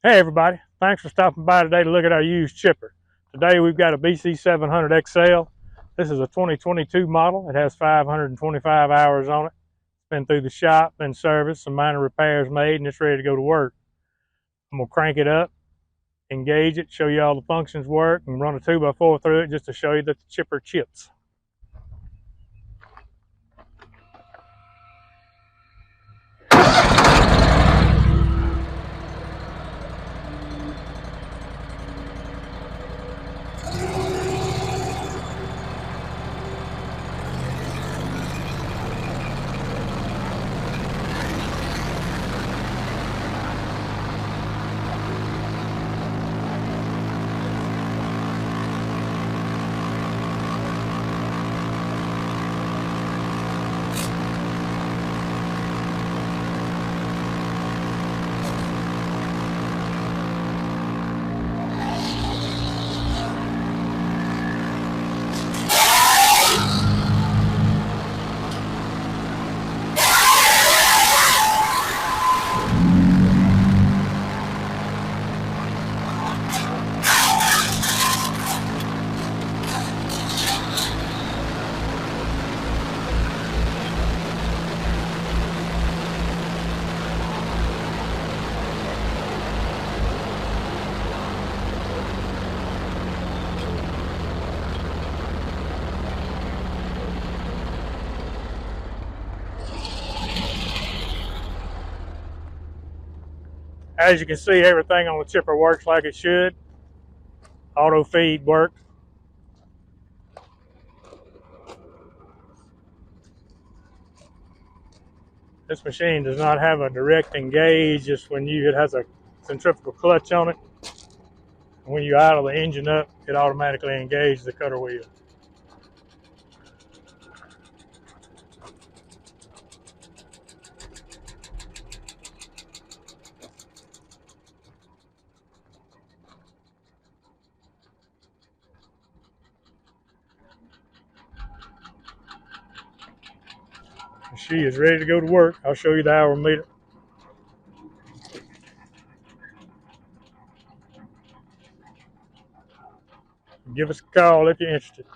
Hey everybody, thanks for stopping by today to look at our used chipper. Today we've got a BC700XL. This is a 2022 model. It has 525 hours on it. It's been through the shop, been serviced, some minor repairs made, and it's ready to go to work. I'm going to crank it up, engage it, show you all the functions work, and run a 2x4 through it just to show you that the chipper chips. As you can see, everything on the chipper works like it should. Auto feed works. This machine does not have a direct engage, just it has a centrifugal clutch on it. When you idle the engine up, it automatically engages the cutter wheel. She is ready to go to work. I'll show you the hour meter. Give us a call if you're interested.